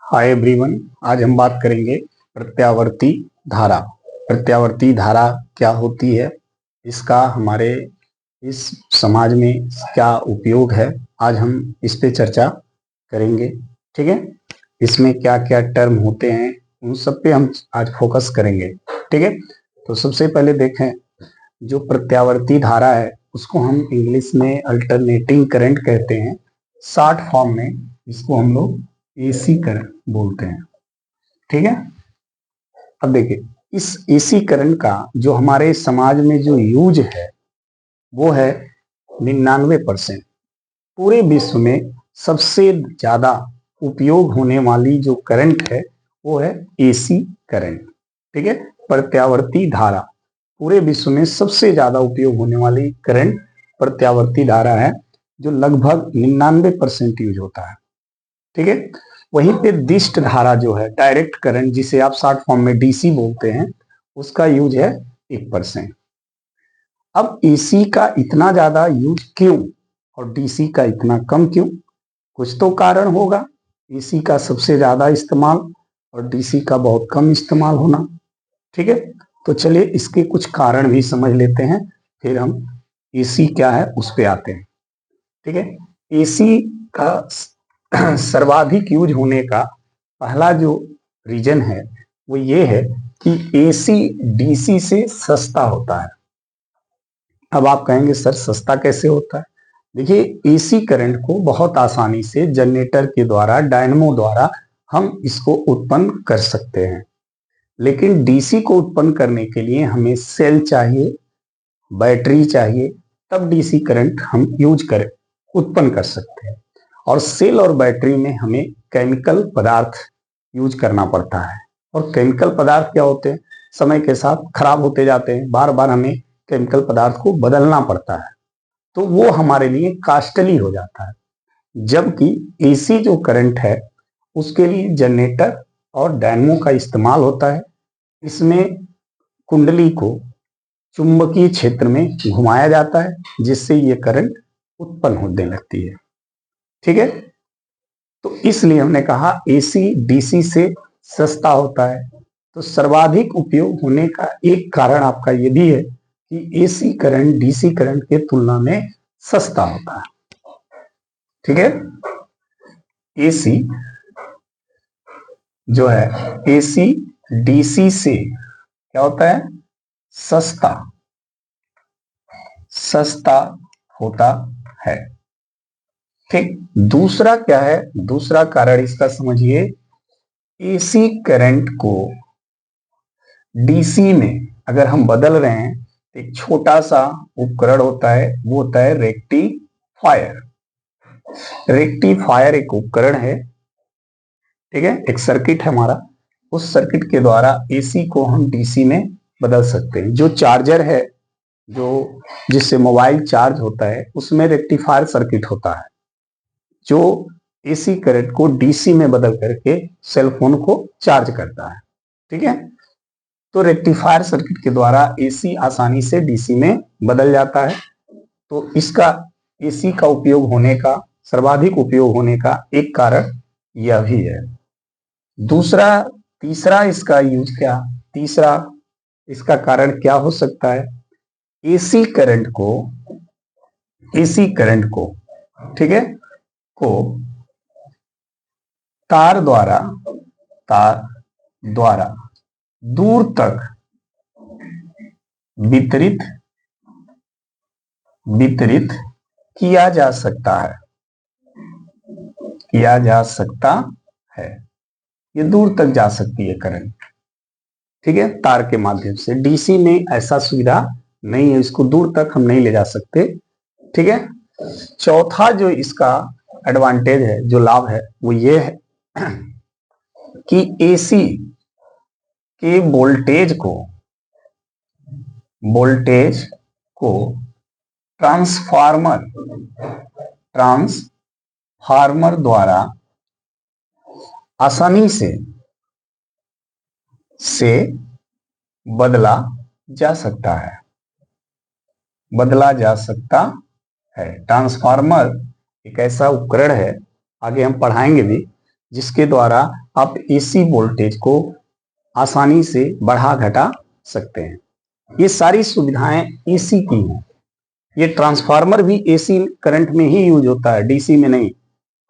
Hi everyone. आज हम बात करेंगे प्रत्यावर्ती धारा। प्रत्यावर्ती धारा क्या होती है, इसका हमारे इस समाज में क्या उपयोग है, आज हम इस पे चर्चा करेंगे। ठीक है, इसमें क्या क्या टर्म होते हैं उन सब पे हम आज फोकस करेंगे। ठीक है, तो सबसे पहले देखें, जो प्रत्यावर्ती धारा है उसको हम इंग्लिश में अल्टरनेटिंग करंट कहते हैं। शॉर्ट फॉर्म में इसको हम लोग एसी करंट बोलते हैं। ठीक है, अब देखिए, इस एसी करंट का जो हमारे समाज में जो यूज है वो है 99%। पूरे विश्व में सबसे ज्यादा उपयोग होने वाली जो करंट है वो है एसी करंट। ठीक है, प्रत्यावर्ती धारा पूरे विश्व में सबसे ज्यादा उपयोग होने वाली करंट प्रत्यावर्ती धारा है, जो लगभग 99% यूज होता है। ठीक है, वहीं पे दिष्ट धारा जो है डायरेक्ट करंट, जिसे आप शॉर्ट फॉर्म में डीसी बोलते हैं, उसका यूज है 1%। अब एसी का इतना ज्यादा यूज क्यों और डीसी का इतना कम क्यों? कुछ तो कारण होगा, एसी का सबसे ज्यादा इस्तेमाल और डीसी का बहुत कम इस्तेमाल होना। ठीक है, तो चलिए इसके कुछ कारण भी समझ लेते हैं, फिर हम एसी क्या है उस पे आते हैं। ठीक है, एसी का सर्वाधिक यूज होने का पहला जो रीजन है वो ये है कि एसी डीसी से सस्ता होता है। अब आप कहेंगे सर सस्ता कैसे होता है? देखिए, एसी करंट को बहुत आसानी से जनरेटर के द्वारा, डायनमो द्वारा हम इसको उत्पन्न कर सकते हैं, लेकिन डीसी को उत्पन्न करने के लिए हमें सेल चाहिए, बैटरी चाहिए, तब डीसी करंट हम यूज कर उत्पन्न कर सकते हैं। और सेल और बैटरी में हमें केमिकल पदार्थ यूज करना पड़ता है, और केमिकल पदार्थ क्या होते हैं, समय के साथ खराब होते जाते हैं, बार बार हमें केमिकल पदार्थ को बदलना पड़ता है, तो वो हमारे लिए कास्टली हो जाता है। जबकि एसी जो करंट है उसके लिए जनरेटर और डायनमो का इस्तेमाल होता है। इसमें कुंडली को चुंबकीय क्षेत्र में घुमाया जाता है, जिससे ये करंट उत्पन्न होने लगती है। ठीक है, तो इसलिए हमने कहा एसी डीसी से सस्ता होता है। तो सर्वाधिक उपयोग होने का एक कारण आपका ये भी है कि एसी करंट डीसी करंट के तुलना में सस्ता होता है। ठीक है, एसी जो है एसी डीसी से क्या होता है, सस्ता सस्ता होता है। ठीक, दूसरा क्या है, दूसरा कारण इसका समझिए, एसी करंट को डीसी में अगर हम बदल रहे हैं तो एक छोटा सा उपकरण होता है, वो होता है रेक्टिफायर। रेक्टिफायर एक उपकरण है, ठीक है, एक सर्किट है हमारा। उस सर्किट के द्वारा एसी को हम डीसी में बदल सकते हैं। जो चार्जर है, जो जिससे मोबाइल चार्ज होता है, उसमें रेक्टिफायर सर्किट होता है, जो एसी करंट को डीसी में बदल करके सेल फोन को चार्ज करता है। ठीक है, तो रेक्टिफायर सर्किट के द्वारा एसी आसानी से डीसी में बदल जाता है। तो इसका एसी का उपयोग होने का, सर्वाधिक उपयोग होने का एक कारण यह भी है। दूसरा, तीसरा इसका यूज क्या, तीसरा इसका कारण क्या हो सकता है? एसी करंट को, एसी करंट को, ठीक है, को तार द्वारा, तार द्वारा दूर तक वितरित वितरित किया जा सकता है, किया जा सकता है। ये दूर तक जा सकती है करंट, ठीक है, तार के माध्यम से। डीसी में ऐसा सुविधा नहीं है, इसको दूर तक हम नहीं ले जा सकते। ठीक है, चौथा जो इसका एडवांटेज है, जो लाभ है, वो ये है कि एसी के वोल्टेज को ट्रांसफार्मर द्वारा आसानी से बदला जा सकता है, बदला जा सकता है। ट्रांसफार्मर एक ऐसा उपकरण है, आगे हम पढ़ाएंगे भी, जिसके द्वारा आप एसी वोल्टेज को आसानी से बढ़ा घटा सकते हैं। ये सारी सुविधाएं एसी की हैं। ये ट्रांसफार्मर भी एसी करंट में ही यूज होता है, डीसी में नहीं।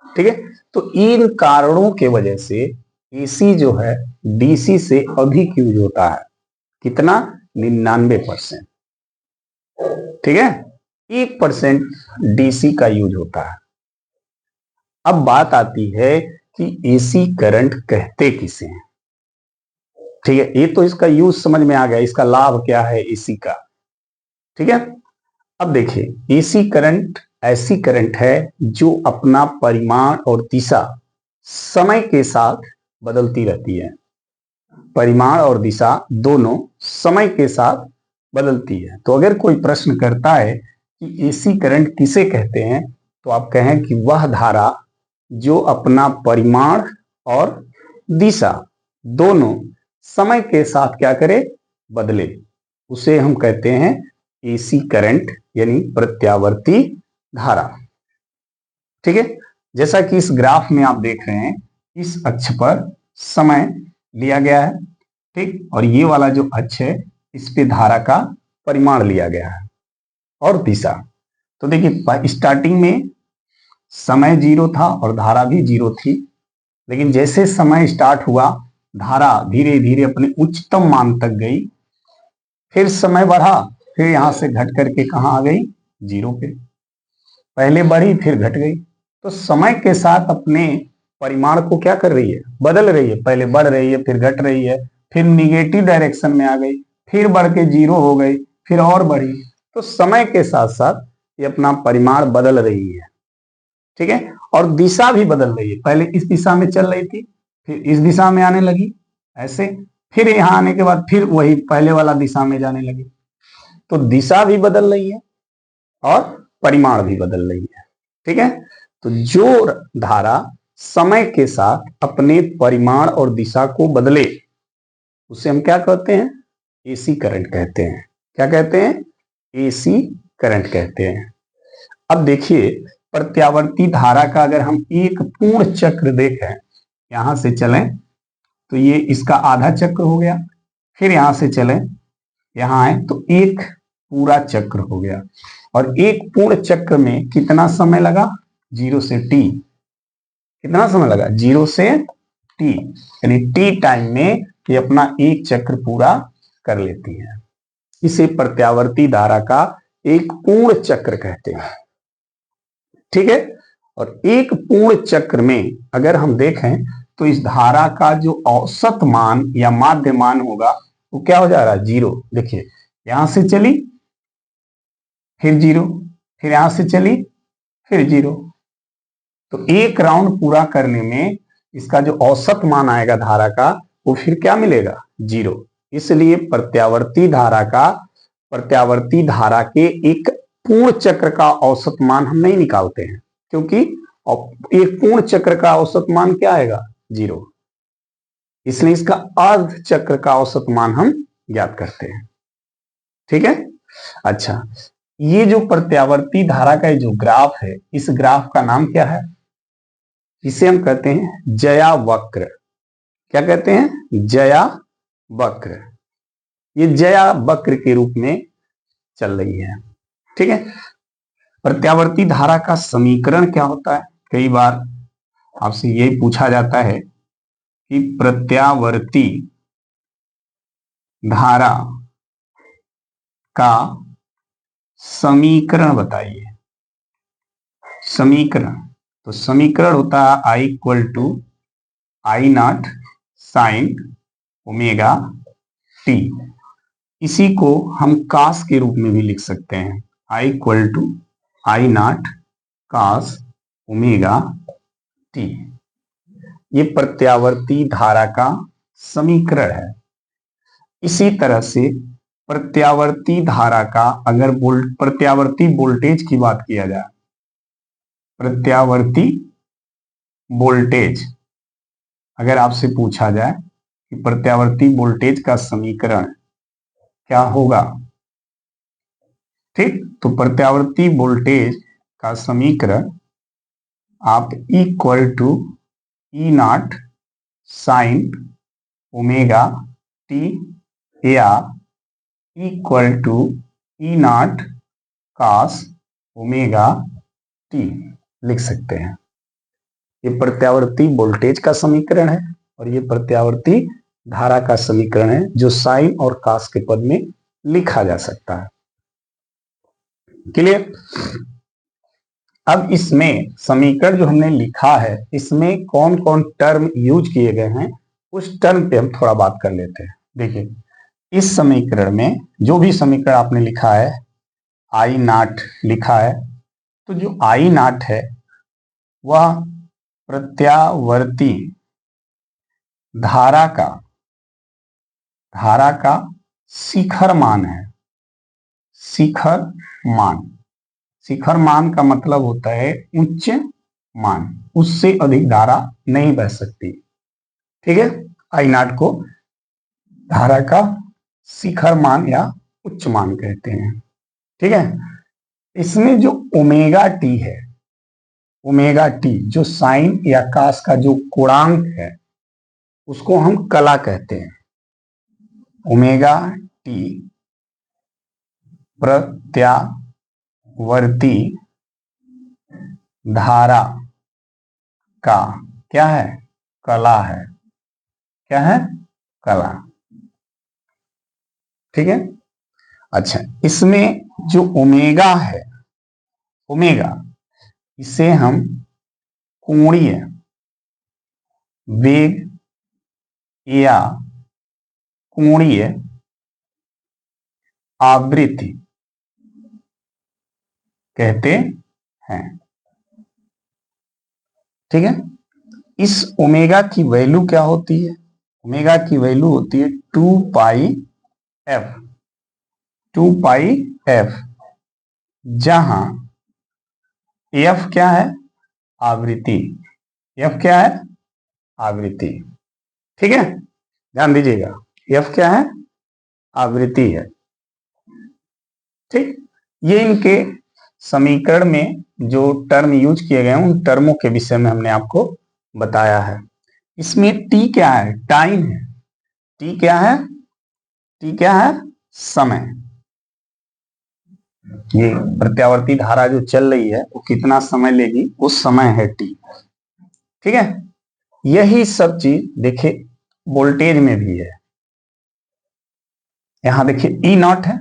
ठीक है, तो इन कारणों के वजह से एसी जो है डीसी से अधिक यूज होता है। कितना? 99%। ठीक है, 1% डीसी का यूज होता है। अब बात आती है कि एसी करंट कहते किसे हैं। ठीक है, ये तो इसका यूज समझ में आ गया, इसका लाभ क्या है एसी का। ठीक है, अब देखिए, एसी करंट ऐसी करंट है जो अपना परिमाण और दिशा समय के साथ बदलती रहती है। परिमाण और दिशा दोनों समय के साथ बदलती है। तो अगर कोई प्रश्न करता है कि एसी करंट किसे कहते हैं, तो आप कहें कि वह धारा जो अपना परिमाण और दिशा दोनों समय के साथ क्या करे? बदले, उसे हम कहते हैं एसी करंट, यानी प्रत्यावर्ती धारा। ठीक है, जैसा कि इस ग्राफ में आप देख रहे हैं, इस अक्ष पर समय लिया गया है, ठीक, और ये वाला जो अक्ष है इस पे धारा का परिमाण लिया गया है और दिशा। तो देखिए, स्टार्टिंग में समय 0 था और धारा भी 0 थी, लेकिन जैसे समय स्टार्ट हुआ धारा धीरे धीरे अपने उच्चतम मान तक गई, फिर समय बढ़ा, फिर यहां से घट करके कहां आ गई? 0 पे। पहले बढ़ी फिर घट गई। तो समय के साथ अपने परिमाण को क्या कर रही है? बदल रही है। पहले बढ़ रही है, फिर घट रही है, फिर निगेटिव डायरेक्शन में आ गई, फिर बढ़ के 0 हो गई, फिर और बढ़ी। तो समय के साथ साथ ये अपना परिमाण बदल रही है। ठीक है, और दिशा भी बदल रही है। पहले इस दिशा में चल रही थी, फिर इस दिशा में आने लगी, ऐसे, फिर यहां आने के बाद फिर वही पहले वाला दिशा में जाने लगी। तो दिशा भी बदल रही है और परिमाण भी बदल रही है। ठीक है, तो जो धारा समय के साथ अपने परिमाण और दिशा को बदले उसे हम क्या कहते हैं? एसी करंट कहते हैं। क्या कहते हैं? एसी करंट कहते हैं। अब देखिए, प्रत्यावर्ती धारा का अगर हम एक पूर्ण चक्र देखें, यहां से चलें तो ये इसका आधा चक्र हो गया, फिर यहां से चलें यहां आए तो एक पूरा चक्र हो गया। और एक पूर्ण चक्र में कितना समय लगा? 0 से t। कितना समय लगा? 0 से t, यानी t टाइम में ये अपना एक चक्र पूरा कर लेती है। इसे प्रत्यावर्ती धारा का एक पूर्ण चक्र कहते हैं। ठीक है, और एक पूर्ण चक्र में अगर हम देखें तो इस धारा का जो औसत मान या माध्य मान होगा वो क्या हो जा रहा है? 0। देखिए, यहां से चली फिर 0, फिर यहां से चली फिर 0। तो एक राउंड पूरा करने में इसका जो औसत मान आएगा धारा का वो फिर क्या मिलेगा? 0। इसलिए प्रत्यावर्ती धारा के एक पूर्ण चक्र का औसत मान हम नहीं निकालते हैं, क्योंकि एक पूर्ण चक्र का औसत मान क्या आएगा? 0। इसलिए इसका अर्ध चक्र का औसत मान हम ज्ञात करते हैं। ठीक है, अच्छा, ये जो प्रत्यावर्ती धारा का जो ग्राफ है, इस ग्राफ का नाम क्या है? इसे हम कहते हैं जया वक्र। क्या कहते हैं? जया वक्र। ये जया वक्र के रूप में चल रही है। ठीक है, प्रत्यावर्ती धारा का समीकरण क्या होता है? कई बार आपसे यही पूछा जाता है कि प्रत्यावर्ती धारा का समीकरण बताइए। समीकरण, तो समीकरण होता है I equal to I0 sine omega t। इसी को हम कास के रूप में भी लिख सकते हैं, I equal to I0 cos omega t। ये प्रत्यावर्ती धारा का समीकरण है। इसी तरह से प्रत्यावर्ती धारा का अगर प्रत्यावर्ती वोल्टेज की बात किया जाए, प्रत्यावर्ती वोल्टेज अगर आपसे पूछा जाए कि प्रत्यावर्ती वोल्टेज का समीकरण क्या होगा, ठीक, तो प्रत्यावर्ती वोल्टेज का समीकरण आप equal to E naught sine omega T या equal to E naught cos omega T लिख सकते हैं। ये प्रत्यावर्ती वोल्टेज का समीकरण है और ये प्रत्यावर्ती धारा का समीकरण है जो साइन और कॉस के पद में लिखा जा सकता है। क्लियर? अब इसमें समीकरण जो हमने लिखा है इसमें कौन कौन टर्म यूज किए गए हैं उस टर्म पे हम थोड़ा बात कर लेते हैं। देखिए, इस समीकरण में जो भी समीकरण आपने लिखा है आई नॉट लिखा है, तो जो आई नॉट है वह प्रत्यावर्ती धारा का शिखर मान है। शिखर मान का मतलब होता है उच्च मान, उससे अधिक धारा नहीं बह सकती। ठीक है, आई नॉट को धारा का शिखर मान या उच्च मान कहते हैं। ठीक है, इसमें जो ओमेगा टी है, ओमेगा टी जो साइन या कास का जो कोणांक है उसको हम कला कहते हैं। ओमेगा टी प्रत्यावर्ती धारा का क्या है? कला है। क्या है? कला। ठीक है, अच्छा, इसमें जो ओमेगा है, ओमेगा इसे हम कोणीय वेग या कोणीय आवृत्ति कहते हैं। ठीक है, इस ओमेगा की वैल्यू क्या होती है? ओमेगा की वैल्यू होती है 2 पाई एफ, जहां एफ क्या है? आवृत्ति। एफ क्या है? आवृत्ति। ठीक है, ध्यान दीजिएगा, एफ क्या है? आवृत्ति है। ठीक, ये इनके समीकरण में जो टर्म यूज किए गए हैं उन टर्मों के विषय में हमने आपको बताया है। इसमें टी क्या है? टाइम है। टी क्या है? टी क्या है? समय। ये प्रत्यावर्ती धारा जो चल रही है वो कितना समय लेगी, उस समय है टी। ठीक है, यही सब चीज देखिए वोल्टेज में भी है। यहां देखिए ई नॉट है,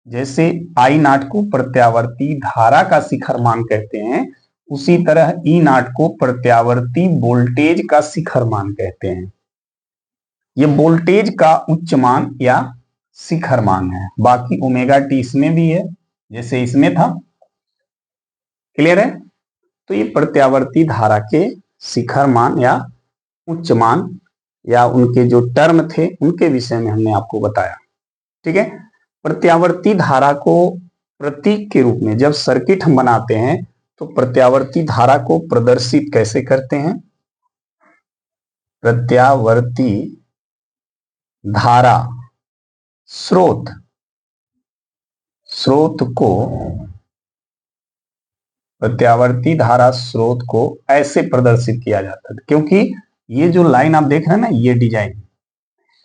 जैसे आई नॉट को प्रत्यावर्ती धारा का शिखर मान कहते हैं, उसी तरह ई नॉट को प्रत्यावर्ती वोल्टेज का शिखर मान कहते हैं। ये वोल्टेज का उच्च मान या शिखर मान है। बाकी ओमेगा टी इसमें भी है जैसे इसमें था। क्लियर है? तो ये प्रत्यावर्ती धारा के शिखर मान या उच्च मान या उनके जो टर्म थे उनके विषय में हमने आपको बताया। ठीक है, प्रत्यावर्ती धारा को प्रतीक के रूप में जब सर्किट हम बनाते हैं तो प्रत्यावर्ती धारा को प्रदर्शित कैसे करते हैं? प्रत्यावर्ती धारा स्रोत को प्रत्यावर्ती धारा स्रोत को ऐसे प्रदर्शित किया जाता है, क्योंकि ये जो लाइन आप देख रहे हैं ना, ये डिजाइन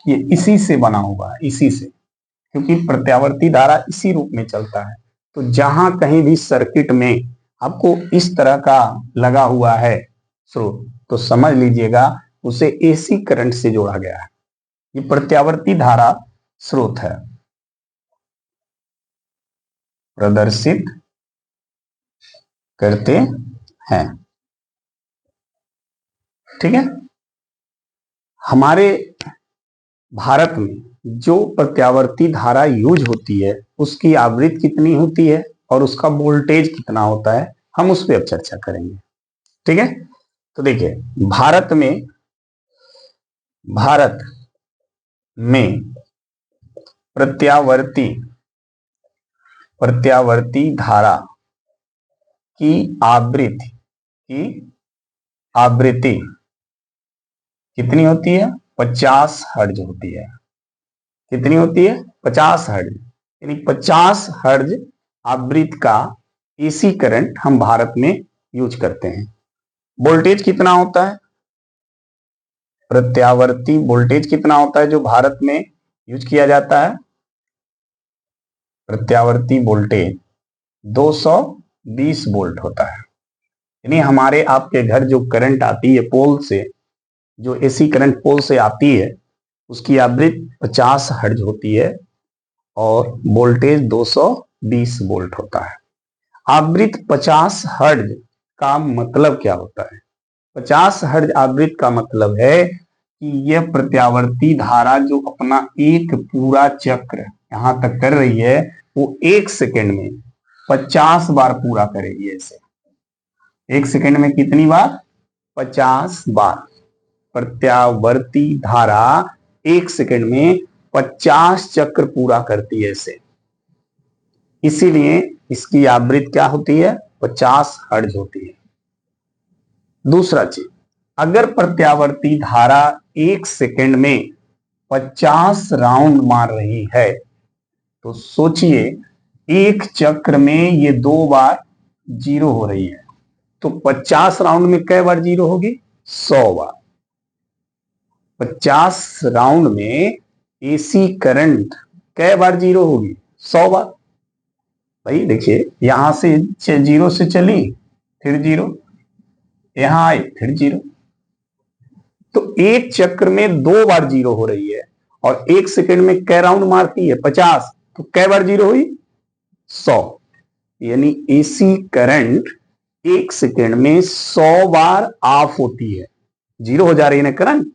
ये इसी से बना हुआ है, इसी से, क्योंकि प्रत्यावर्ती धारा इसी रूप में चलता है। तो जहां कहीं भी सर्किट में आपको इस तरह का लगा हुआ है स्रोत, तो समझ लीजिएगा उसे एसी करंट से जोड़ा गया है। ये प्रत्यावर्ती धारा स्रोत है, प्रदर्शित करते हैं। ठीक है, हमारे भारत में जो प्रत्यावर्ती धारा यूज होती है उसकी आवृत्ति कितनी होती है और उसका वोल्टेज कितना होता है, हम उस पर अब चर्चा करेंगे। ठीक है, तो देखिए भारत में प्रत्यावर्ती धारा की आवृत्ति कितनी होती है? 50 हर्ट्ज होती है। कितनी होती है? 50 हर्ट्ज। यानी 50 हर्ट्ज आवृत्ति का एसी करंट हम भारत में यूज करते हैं। वोल्टेज कितना होता है? प्रत्यावर्ती वोल्टेज कितना होता है जो भारत में यूज किया जाता है? प्रत्यावर्ती वोल्टेज 220 वोल्ट होता है। यानी हमारे आपके घर जो करंट आती है पोल से, जो एसी करंट पोल से आती है, उसकी आवृत्ति 50 हर्ट्ज होती है और वोल्टेज 220 वोल्ट होता है। आवृत्ति 50 हर्ट्ज का मतलब क्या होता है? 50 हर्ट्ज आवृत्ति का मतलब है कि यह प्रत्यावर्ती धारा जो अपना एक पूरा चक्र यहां तक कर रही है वो 1 सेकेंड में 50 बार पूरा करेगी। ऐसे 1 सेकेंड में कितनी बार? 50 बार। प्रत्यावर्ती धारा 1 सेकेंड में 50 चक्र पूरा करती है ऐसे, इसीलिए इसकी आवृत्ति क्या होती है? 50 हर्ट्ज होती है। दूसरा चीज, अगर प्रत्यावर्ती धारा 1 सेकेंड में 50 राउंड मार रही है तो सोचिए एक चक्र में ये 2 बार जीरो हो रही है, तो 50 राउंड में कै बार जीरो होगी? 100 बार। 50 राउंड में एसी करंट कै बार जीरो होगी? 100 बार। भाई देखिए, यहां से जीरो से चली, फिर जीरो, यहां आई, फिर जीरो, तो एक चक्र में 2 बार जीरो हो रही है और 1 सेकेंड में कै राउंड मारती है? 50, तो कै बार जीरो हुई? 100। यानी एसी करंट 1 सेकेंड में 100 बार ऑफ होती है, जीरो हो जा रही है ना करंट,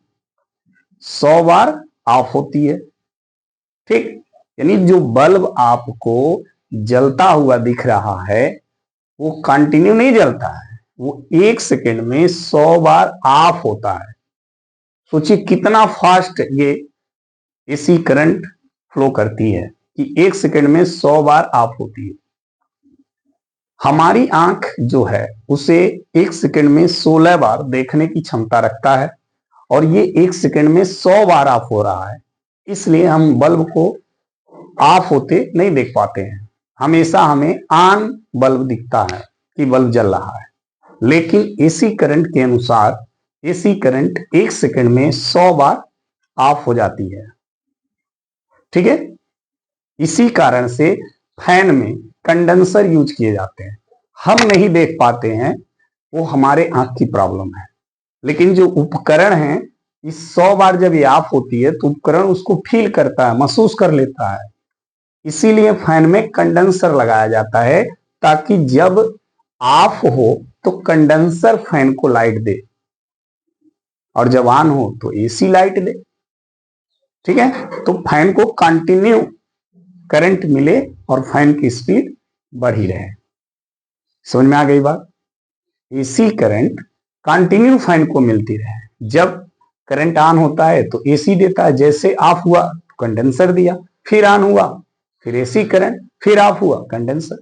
100 बार ऑफ होती है। ठीक, यानी जो बल्ब आपको जलता हुआ दिख रहा है वो कंटिन्यू नहीं जलता है, वो 1 सेकेंड में 100 बार ऑफ होता है। सोचिए कितना फास्ट ये एसी करंट फ्लो करती है कि 1 सेकेंड में 100 बार ऑफ होती है। हमारी आंख जो है उसे 1 सेकेंड में 16 बार देखने की क्षमता रखता है और ये 1 सेकेंड में 100 बार ऑफ हो रहा है, इसलिए हम बल्ब को ऑफ होते नहीं देख पाते हैं। हमेशा हमें ऑन बल्ब दिखता है कि बल्ब जल रहा है। लेकिन एसी करंट के अनुसार एसी करंट 1 सेकेंड में 100 बार ऑफ हो जाती है। ठीक है, इसी कारण से फैन में कंडेंसर यूज किए जाते हैं। हम नहीं देख पाते हैं, वो हमारे आंख की प्रॉब्लम है, लेकिन जो उपकरण है इस 100 बार जब ये ऑफ होती है तो उपकरण उसको फील करता है, महसूस कर लेता है। इसीलिए फैन में कंडेंसर लगाया जाता है ताकि जब ऑफ हो तो कंडेंसर फैन को लाइट दे और जब ऑन हो तो एसी लाइट दे। ठीक है, तो फैन को कंटिन्यू करंट मिले और फैन की स्पीड बढ़ी रहे। समझ में आ गई बात? एसी करंट कंटिन्यू फैन को मिलती रहे। जब करंट ऑन होता है तो एसी देता है, जैसे ऑफ हुआ तो कंडेंसर दिया, फिर ऑन हुआ फिर एसी करंट, फिर ऑफ हुआ कंडेंसर।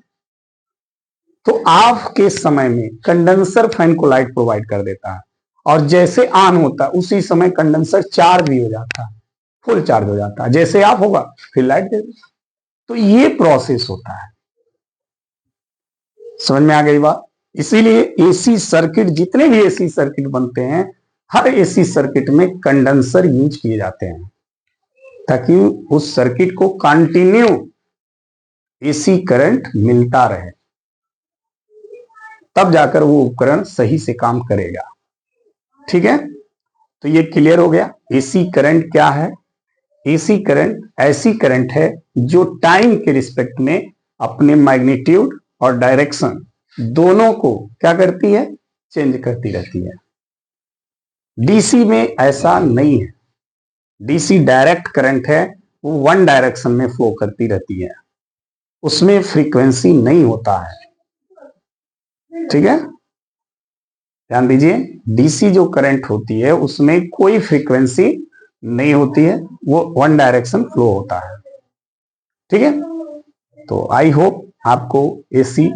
तो ऑफ के समय में कंडेंसर फैन को लाइट प्रोवाइड कर देता है और जैसे ऑन होता है उसी समय कंडेंसर चार्ज भी हो जाता है, फुल चार्ज हो जाता है। जैसे ऑफ होगा फिर लाइट दे देगा। तो ये प्रोसेस होता है। समझ में आ गई बात? इसीलिए एसी सर्किट, जितने भी एसी सर्किट बनते हैं, हर एसी सर्किट में कंडेंसर यूज किए जाते हैं ताकि उस सर्किट को कंटिन्यू एसी करंट मिलता रहे, तब जाकर वो उपकरण सही से काम करेगा। ठीक है, तो ये क्लियर हो गया। एसी करंट क्या है? एसी करंट ऐसी करंट है जो टाइम के रिस्पेक्ट में अपने मैग्नीट्यूड और डायरेक्शन दोनों को क्या करती है? चेंज करती रहती है। डीसी में ऐसा नहीं है। डीसी डायरेक्ट करंट है, वो वन डायरेक्शन में फ्लो करती रहती है, उसमें फ्रीक्वेंसी नहीं होता है। ठीक है, ध्यान दीजिए, डीसी जो करंट होती है उसमें कोई फ्रीक्वेंसी नहीं होती है, वो वन डायरेक्शन फ्लो होता है। ठीक है, तो आई होप आपको एसी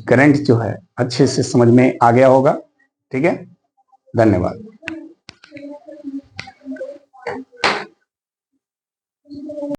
करंट जो है अच्छे से समझ में आ गया होगा। ठीक है, धन्यवाद।